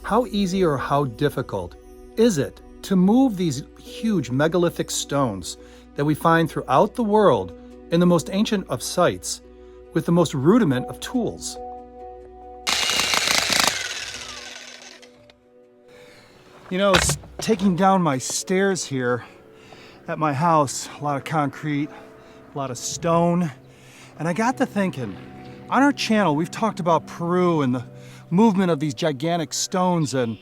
How easy or how difficult is it to move these huge megalithic stones that we find throughout the world in the most ancient of sites with the most rudiment of tools? You know, it's taking down my stairs here at my house, a lot of concrete, a lot of stone, and I got to thinking, on our channel we've talked about Peru and the movement of these gigantic stones, and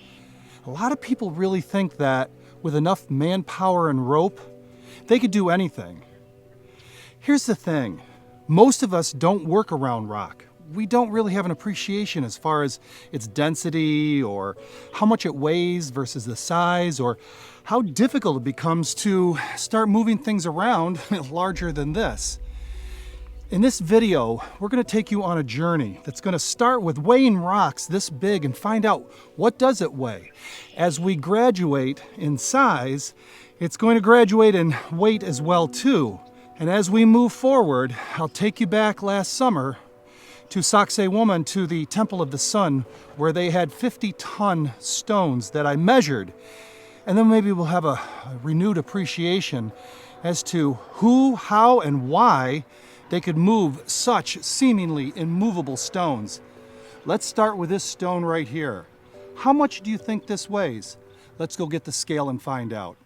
a lot of people really think that with enough manpower and rope, they could do anything. Here's the thing, most of us don't work around rock. We don't really have an appreciation as far as its density or how much it weighs versus the size, or how difficult it becomes to start moving things around larger than this. In this video, we're going to take you on a journey that's going to start with weighing rocks this big and find out what does it weigh. As we graduate in size, it's going to graduate in weight as well too. And as we move forward, I'll take you back last summer to Sacsayhuaman, to the Temple of the Sun, where they had 50-ton stones that I measured. And then maybe we'll have a renewed appreciation as to who, how, and why they could move such seemingly immovable stones. Let's start with this stone right here. How much do you think this weighs? Let's go get the scale and find out.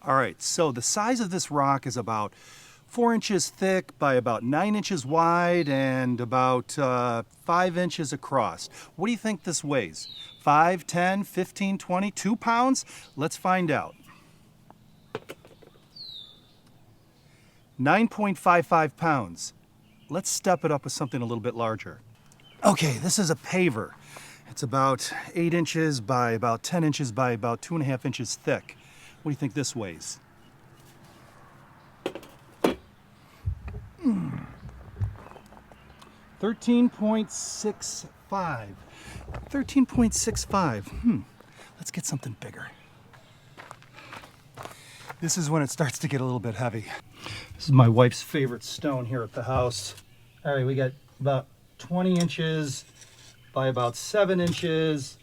All right, so the size of this rock is about 4 inches thick by about 9 inches wide and about 5 inches across. What do you think this weighs? 5, 10, 15, 20, 2 pounds? Let's find out. 9.55 pounds. Let's step it up with something a little bit larger. Okay, this is a paver. It's about 8 inches by about 10 inches by about 2.5 inches thick. What do you think this weighs? 13.65. 13.65. Let's get something bigger. This is when it starts to get a little bit heavy. This is my wife's favorite stone here at the house. All right, we got about 20 inches by about 7 inches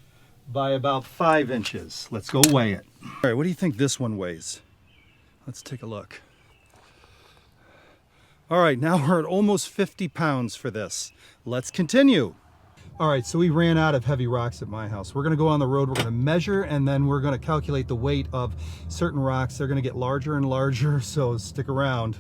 by about 5 inches. Let's go weigh it. All right, what do you think this one weighs? Let's take a look. All right, now we're at almost 50 pounds for this. Let's continue. All right, so we ran out of heavy rocks at my house. We're gonna go on the road, we're gonna measure, and then we're gonna calculate the weight of certain rocks. They're gonna get larger and larger, so stick around.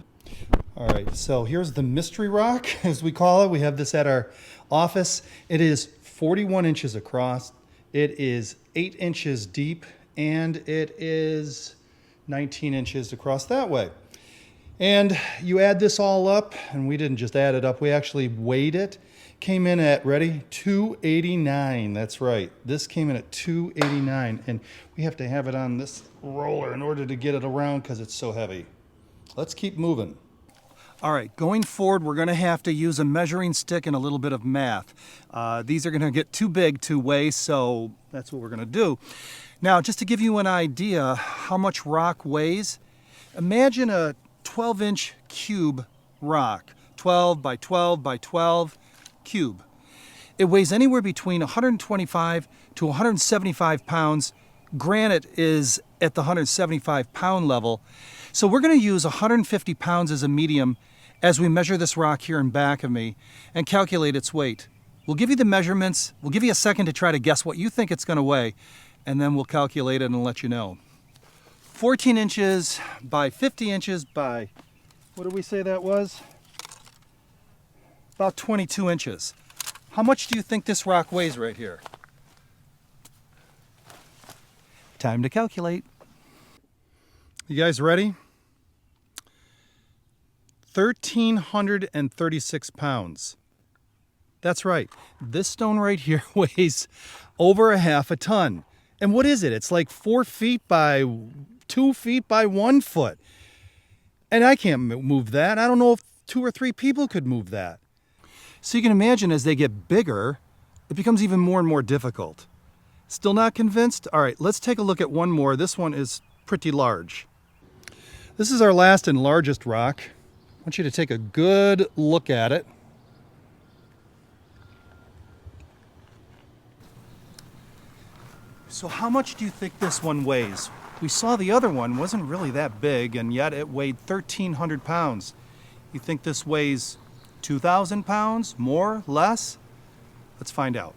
All right, so here's the mystery rock, as we call it. We have this at our office. It is 41 inches across. It is 8 inches deep, and it is 19 inches across that way. And you add this all up, and we didn't just add it up, we actually weighed it. Came in at, ready, 289. That's right. This came in at 289, and we have to have it on this roller in order to get it around because it's so heavy. Let's keep moving. All right, going forward, we're going to have to use a measuring stick and a little bit of math. These are going to get too big to weigh, so that's what we're going to do. Now, just to give you an idea how much rock weighs, imagine a 12-inch cube rock, 12 by 12 by 12 cube. It weighs anywhere between 125 to 175 pounds. Granite is at the 175 pound level. So we're going to use 150 pounds as a medium as we measure this rock here in back of me and calculate its weight. We'll give you the measurements. We'll give you a second to try to guess what you think it's going to weigh, and then we'll calculate it and let you know. 14 inches by 50 inches by, what did we say that was? About 22 inches. How much do you think this rock weighs right here? Time to calculate. You guys ready? 1,336 pounds. That's right. This stone right here weighs over a half a ton. And what is it? It's like 4 feet by 2 feet by 1 foot. And I can't move that. I don't know if 2 or 3 people could move that. So you can imagine as they get bigger, it becomes even more and more difficult. Still not convinced? All right, let's take a look at one more. This one is pretty large. This is our last and largest rock. I want you to take a good look at it. So how much do you think this one weighs? We saw the other one wasn't really that big, and yet it weighed 1,300 pounds. You think this weighs 2,000 pounds? More? Less? Let's find out.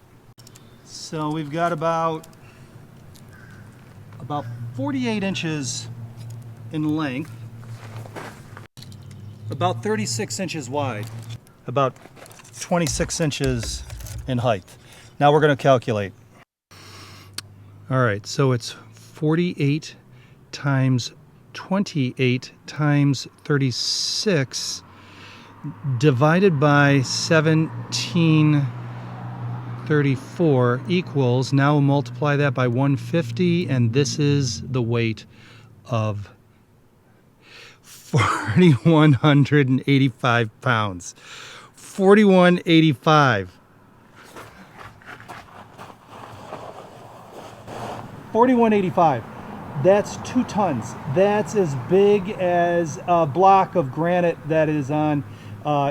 So we've got about 48 inches in length, about 36 inches wide, about 26 inches in height. Now we're going to calculate. All right, so it's 48 times 28 times 36 divided by 1734 equals, now multiply that by 150, and this is the weight of 4,185 pounds. 4,185. 4,185. That's 2 tons. That's as big as a block of granite that is on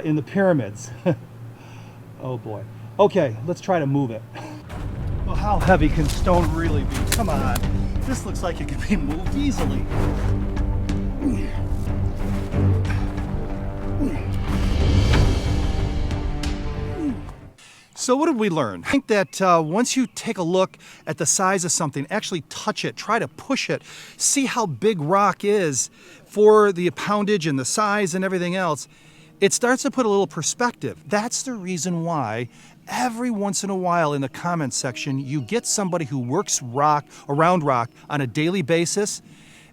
in the pyramids. Oh boy. Okay, let's try to move it. Well, how heavy can stone really be? Come on. This looks like it can be moved easily. So what did we learn? I think that once you take a look at the size of something, actually touch it, try to push it, see how big rock is for the poundage and the size and everything else, it starts to put a little perspective. That's the reason why every once in a while in the comments section, you get somebody who works around rock on a daily basis,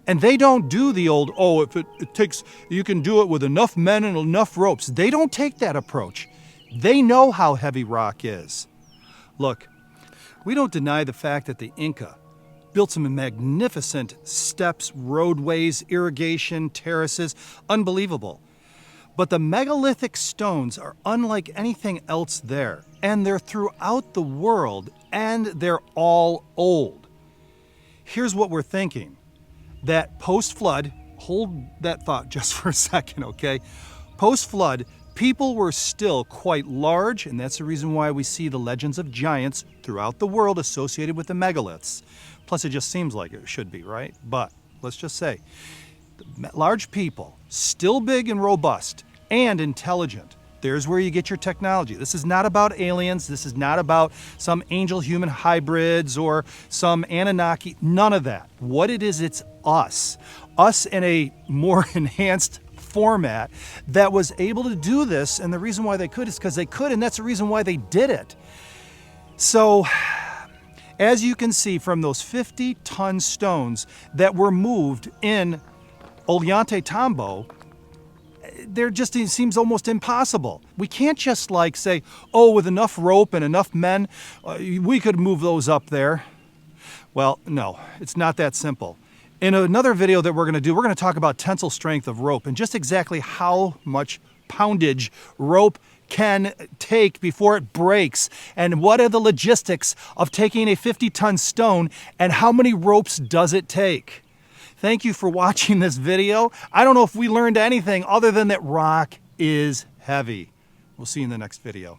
and they don't do the old, oh, if it takes, you can do it with enough men and enough ropes. They don't take that approach. They know how heavy rock is. Look, we don't deny the fact that the Inca built some magnificent steps, roadways, irrigation, terraces, unbelievable. But the megalithic stones are unlike anything else there, and they're throughout the world, and they're all old. Here's what we're thinking, that post-flood, hold that thought just for a second, okay? Post-flood, people were still quite large, and that's the reason why we see the legends of giants throughout the world associated with the megaliths. Plus, it just seems like it should be, right? But let's just say, large people, still big and robust and intelligent. There's where you get your technology. This is not about aliens. This is not about some angel-human hybrids or some Anunnaki. None of that. What it is, it's us. Us in a more enhanced format that was able to do this, and the reason why they could is because they could, and that's the reason why they did it. So, as you can see from those 50-ton stones that were moved in Ollantaytambo, it seems almost impossible. We can't just like say, oh, with enough rope and enough men, we could move those up there. Well, no, it's not that simple. In another video that we're going to do, we're going to talk about tensile strength of rope and just exactly how much poundage rope can take before it breaks, and what are the logistics of taking a 50-ton stone and how many ropes does it take. Thank you for watching this video. I don't know if we learned anything other than that rock is heavy. We'll see you in the next video.